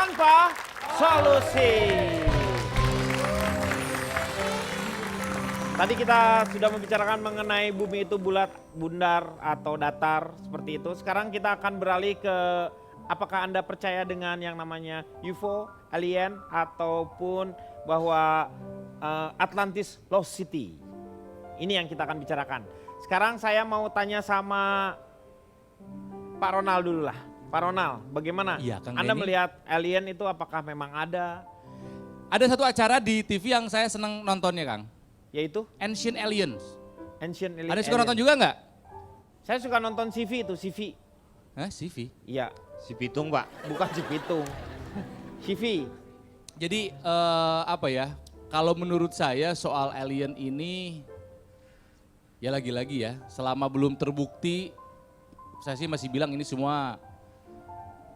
tanpa solusi. Tadi kita sudah membicarakan mengenai bumi itu bulat, bundar, atau datar seperti itu. Sekarang kita akan beralih ke apakah Anda percaya dengan yang namanya UFO, alien, ataupun bahwa Atlantis Lost City. Ini yang kita akan bicarakan. Sekarang saya mau tanya sama Pak Ronald dulu lah. Pak Ronald, bagaimana? Iya, Kang Anda Denny. melihat alien itu apakah memang ada? Ada satu acara di TV yang saya senang nontonnya, Kang. Yaitu Ancient Aliens. Ancient Alien. Ada suka nonton juga nggak? Saya suka nonton CV itu, CV. Hah, CV? Iya, Si Pitung Pak. bukan si Pitung. CV. Jadi apa ya, kalau menurut saya soal alien ini, ya lagi-lagi ya, selama belum terbukti, saya sih masih bilang ini semua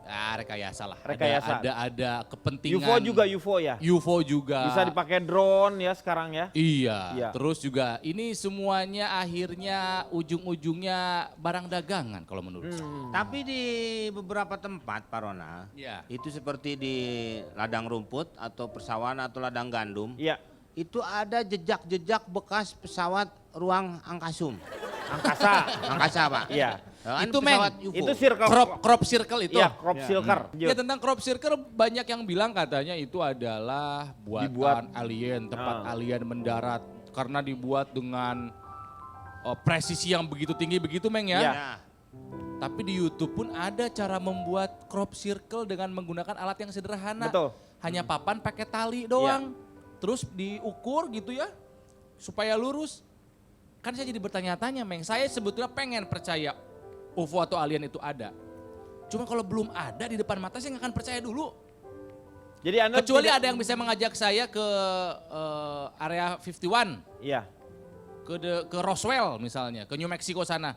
rekayasa lah. Rekayasa. Ada kepentingan. UFO juga UFO ya? UFO juga. Bisa dipakai drone ya sekarang ya? Iya, Iya. terus juga ini semuanya akhirnya ujung-ujungnya barang dagangan kalau menurut saya. Tapi di beberapa tempat Pak Ronald, Iya. itu seperti di ladang rumput atau persawahan atau ladang gandum, Iya, itu ada jejak-jejak bekas pesawat ruang angkasum. angkasa. Angkasa Pak. Iya. Kan Itu, pesawat Meng. UFO. Itu circle. Crop circle itu. Iya, crop circle. Ya tentang crop circle banyak yang bilang katanya itu adalah buatan Dibuat. alien, tempat alien mendarat karena dibuat dengan presisi yang begitu tinggi begitu Meng ya. Iya. Ya. Tapi di YouTube pun ada cara membuat crop circle dengan menggunakan alat yang sederhana. Betul. Hanya papan pakai tali doang. Terus diukur gitu ya supaya lurus. Kan saya jadi bertanya-tanya Meng, saya sebetulnya pengen percaya UFO atau alien itu ada. Cuma kalau belum ada di depan mata saya nggak akan percaya dulu. Jadi Anda Kecuali tidak- ada yang bisa mengajak saya ke area 51, Iya. ke Roswell misalnya, ke New Mexico sana.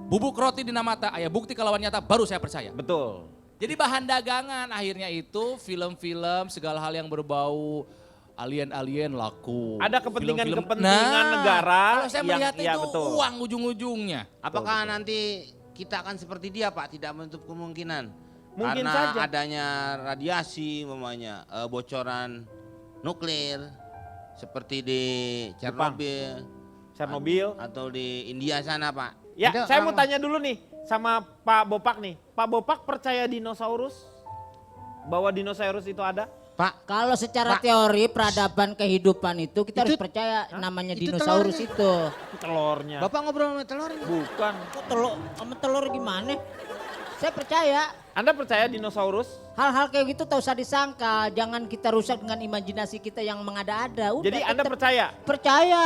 Bubuk roti di Namata, ayah bukti kalau nyata baru saya percaya. Betul. Jadi bahan dagangan akhirnya itu film-film segala hal yang berbau alien-alien laku. Ada Film-film- kepentingan negara Kalau saya yang- melihat iya, itu betul. uang ujung-ujungnya. Apakah nanti kita akan seperti dia Pak? Tidak menutup kemungkinan. Mungkin Karena saja. adanya radiasi, umpamanya bocoran nuklir seperti di Jepang. Chernobyl. atau di India sana Pak. Ya, Itu saya mau orang- tanya dulu nih sama Pak Bopak nih. Pak Bopak percaya dinosaurus? Bahwa dinosaurus itu ada? Pak, Kalau secara Pak. teori peradaban kehidupan itu kita harus Itu- percaya namanya Itu dinosaurus telurnya. itu. Telurnya. Bapak ngobrol sama telur ini. Bukan. Kok telur sama telur gimana? Saya percaya Anda percaya dinosaurus? hal-hal kayak gitu tak usah disangka. Jangan kita rusak dengan imajinasi kita yang mengada-ada. Udah, Jadi Anda kita percaya? percaya.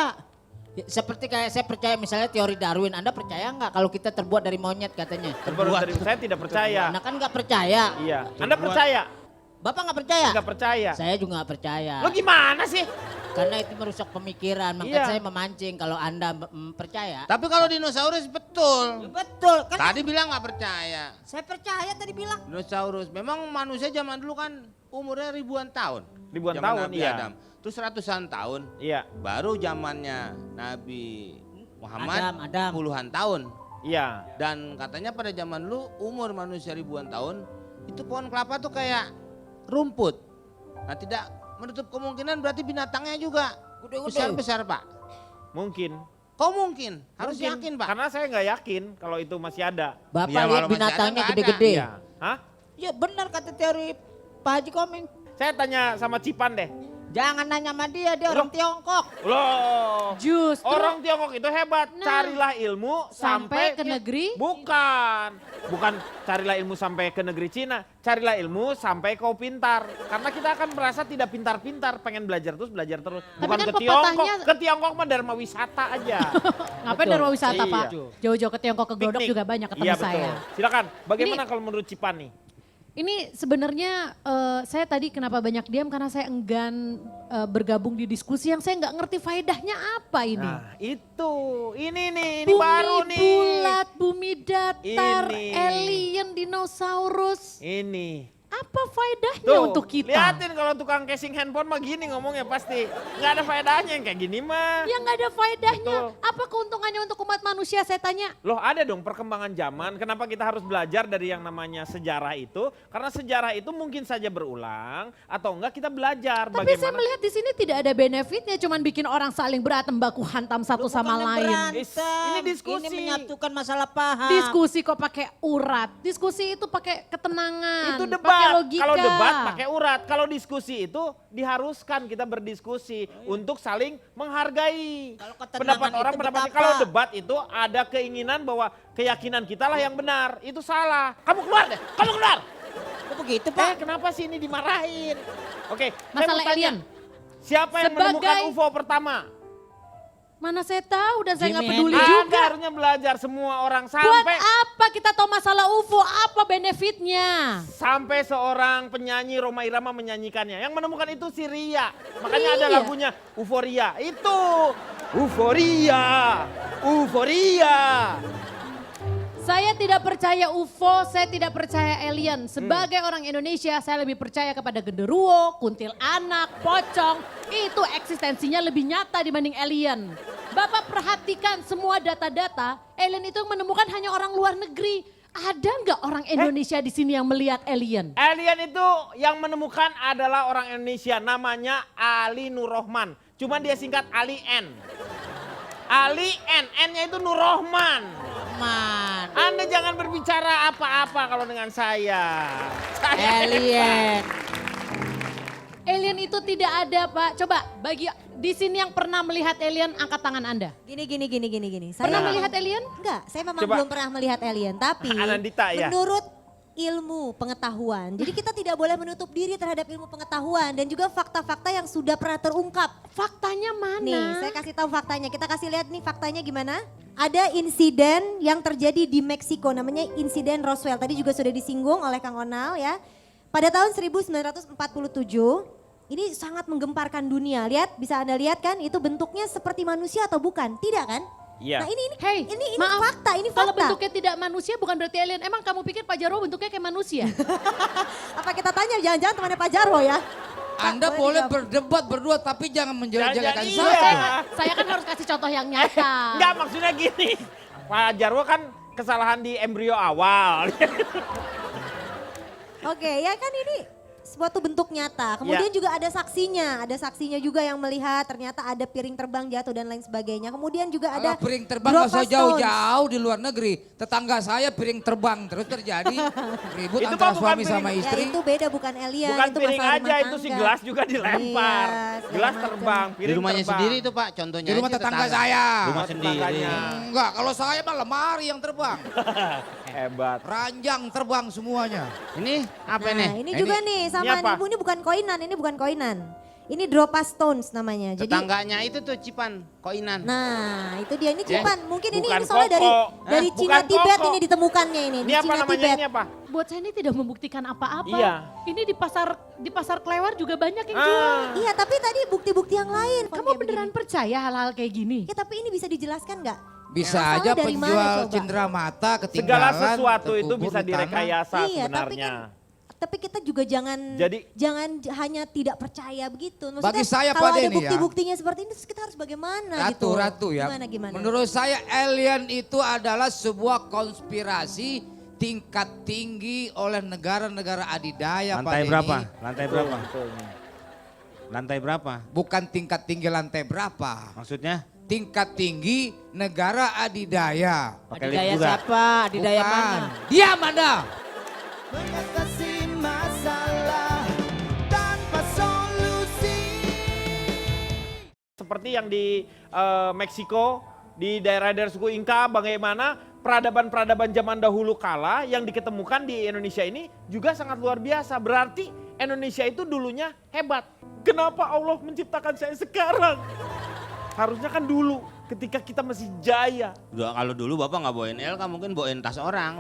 Ya, seperti kayak saya percaya misalnya teori Darwin. Anda percaya nggak kalau kita terbuat dari monyet katanya? Terbuat dari saya tidak percaya. Nah kan nggak percaya. Iya. Anda percaya? Bapak nggak percaya? Enggak percaya. Saya juga nggak percaya. Lo gimana sih? Karena itu merusak pemikiran. Makanya Iya. saya memancing kalau Anda percaya. Tapi kalau dinosaurus betul. Betul kan? Tadi bilang nggak percaya. Saya percaya tadi bilang. Dinosaurus, memang manusia zaman dulu kan umurnya ribuan tahun. Ribuan Zaman tahun, Nabi iya. Adam. Terus ratusan tahun, Iya. baru zamannya Nabi Muhammad Adam. puluhan tahun. Iya. Dan katanya pada zaman dulu umur manusia ribuan tahun, itu pohon kelapa tuh kayak rumput. Nah tidak menutup kemungkinan berarti binatangnya juga Gede-gede. besar-besar Pak. Mungkin. Kok mungkin? Harus Mungkin. yakin Pak. Karena saya nggak yakin kalau itu masih ada. Bapak Ya, lihat kalau masih binatangnya ada, nggak gede-gede. Iya. Hah? Ya benar kata teori Pak Haji Komeng. Saya tanya sama Cipan deh. Jangan nanya sama dia orang Loh. Tiongkok. Loh. Justru Orang Tiongkok itu hebat. Nah, Carilah ilmu sampai ke negeri. Bukan. Bukan carilah ilmu sampai ke negeri Cina. Carilah ilmu sampai kau pintar. Karena kita akan merasa tidak pintar-pintar. Pengen belajar terus, belajar terus. Tapi Bukan kan ke Tiongkok. pepatahnya- Ke Tiongkok mah dharma wisata aja. ngapain Betul. darma wisata Iya. Pak? Jauh-jauh ke Tiongkok ke Glodok Piknik. juga banyak ketemu Iya, saya. betul. Silakan. Bagaimana kalau menurut Cipan nih? Ini sebenarnya saya tadi kenapa banyak diam karena saya enggan bergabung di diskusi yang saya nggak ngerti faedahnya apa ini. Nah, itu. Ini nih, ini Bumi baru nih. bulat, bumi datar, Ini. alien, dinosaurus. Ini. Apa faedahnya Tuh, untuk kita? liatin kalau tukang casing handphone mah gini ngomongnya pasti. Nggak ada faedahnya yang kayak gini mah. Yang nggak ada faedahnya. Betul. Apa keuntungannya untuk umat manusia saya tanya? Loh ada dong perkembangan zaman, kenapa kita harus belajar dari yang namanya sejarah itu? Karena sejarah itu mungkin saja berulang atau enggak kita belajar Tapi saya bagaimana. melihat di sini tidak ada benefitnya, cuman bikin orang saling berantem baku hantam satu sama lain. Ini diskusi. Ini menyatukan masalah paham. Diskusi kok pakai urat, diskusi itu pakai ketenangan, Itu pakai debat. logika. Kalau debat pakai urat. Kalau diskusi itu diharuskan kita berdiskusi untuk saling menghargai Kalau ketenangan pendapat orang, itu pendapatnya. betapa? Kalau debat itu ada keinginan bahwa keyakinan kita lah yang benar. Itu salah. Kamu keluar deh. Kamu keluar. Kok begitu Pak? Kenapa sih ini dimarahin? Oke, saya Masalah mau tanya, alien. siapa yang Sebagai- menemukan UFO pertama? Mana saya tahu dan saya nggak Jimi peduli Hendrix. juga. Anda harusnya belajar semua orang Buat sampai apa kita tahu masalah UFO? Apa benefitnya? sampai seorang penyanyi Rhoma Irama menyanyikannya. Yang menemukan itu si Ria. Makanya ada Iya. lagunya Euforia. Itu Euforia. Euforia. Saya tidak percaya UFO, saya tidak percaya alien. Sebagai orang Indonesia, saya lebih percaya kepada genderuwo, kuntilanak, pocong. Itu eksistensinya lebih nyata dibanding alien. Bapak perhatikan semua data-data, alien itu yang menemukan hanya orang luar negeri. Ada nggak orang Indonesia di sini yang melihat alien? Alien itu yang menemukan adalah orang Indonesia. Namanya Ali Nur Rohman. Cuman dia singkat Ali N. Ali N. N-nya itu Nur Rohman. Man. Anda jangan berbicara apa-apa kalau dengan saya. Saya Alien. Alien itu tidak ada Pak. Coba bagi di sini yang pernah melihat alien angkat tangan Anda. Gini. Pernah Saya melihat alien? enggak, saya memang Coba. belum pernah melihat alien, tapi Anandita, ya? menurut ilmu pengetahuan. Jadi kita tidak boleh menutup diri terhadap ilmu pengetahuan dan juga fakta-fakta yang sudah pernah terungkap. Faktanya mana? Nih, saya kasih tahu faktanya. Kita kasih lihat nih faktanya gimana. Ada insiden yang terjadi di Meksiko, namanya insiden Roswell. Tadi juga sudah disinggung oleh Kang Onal ya. Pada tahun 1947, ini sangat menggemparkan dunia. Lihat, bisa Anda lihat kan, itu bentuknya seperti manusia atau bukan? Tidak kan? Iya. Nah ini Hey, ini maaf, fakta, ini Kalau fakta. bentuknya tidak manusia bukan berarti alien. Emang kamu pikir Pak Jarwo bentuknya kayak manusia? Apa kita tanya jangan-jangan temannya Pak Jarwo ya? Anda Pak, boleh dijawab. berdebat berdua tapi jangan menjelek-jelekan Jangan, saya. iya. Saya kan harus kasih contoh yang nyata. Enggak, maksudnya gini. Pak Jarwo kan kesalahan di embrio awal. Oke, ya kan ini suatu bentuk nyata. Kemudian juga ada saksinya juga yang melihat ternyata ada piring terbang jatuh dan lain sebagainya. Kemudian juga ada Kalau piring terbang nggak usah Dropa Stones. jauh-jauh di luar negeri. Tetangga saya piring terbang terus terjadi ribut Itu antara mah bukan suami piring. sama Ya istri. itu beda bukan alien, Bukan itu piring masalah aja, rumah itu si tangga. gelas juga dilempar. Iya, segala Gelas macam. terbang, Di piring rumahnya terbang. sendiri itu Pak, contohnya Di rumah aja tetangga saya. Rumah sendiri. tetangganya. Enggak, kalau saya mah lemari yang terbang. Hebat. Ranjang terbang semuanya. Ini apa Nah, nih? ini juga nih Ini sama apa? Ibu, ini bukan koinan, ini bukan koinan. Ini Dropa Stones namanya. Jadi Tetangganya itu tuh Cipan, koinan. nah, itu dia ini Ya, Cipan. Mungkin ini bukan soalnya dari koko. dari Hah? Cina Bukan Tibet koko. ini ditemukannya ini. Ini di apa Cina namanya Tibet. ini apa? Buat saya ini tidak membuktikan apa-apa. Iya. Ini di pasar Klewar juga banyak yang jual. Ah, Iya, tapi tadi bukti-bukti yang lain. Kamu beneran percaya hal-hal kayak gini? Ya, tapi ini bisa dijelaskan nggak? Bisa Asalnya aja dari mana penjual coba? cindera mata ketinggalan. segala sesuatu itu terkubur bisa di tanah. direkayasa Iya, sebenarnya. Tapi kita juga jangan Jadi- hanya tidak percaya begitu. Bagi saya, kalau Pak ada Denny, ya. bukti-buktinya seperti ini terus kita harus bagaimana gitu. Ratu ya. Gimana? Menurut saya alien itu adalah sebuah konspirasi tingkat tinggi oleh negara-negara adidaya Pak Lantai Denny. berapa? Lantai berapa? Betul. Lantai berapa? Bukan tingkat tinggi lantai berapa. Maksudnya? Tingkat tinggi negara adidaya. Pakai lift Adidaya juga. siapa? Adidaya Bukan. mana? Diam Anda. Seperti yang di Meksiko, di daerah-daerah suku Inka, bagaimana peradaban-peradaban zaman dahulu kala yang diketemukan di Indonesia ini juga sangat luar biasa. Berarti Indonesia itu dulunya hebat. Kenapa Allah menciptakan saya sekarang? Harusnya kan dulu ketika kita masih jaya. Kalau dulu Bapak nggak bawain LK, mungkin bawain tas orang.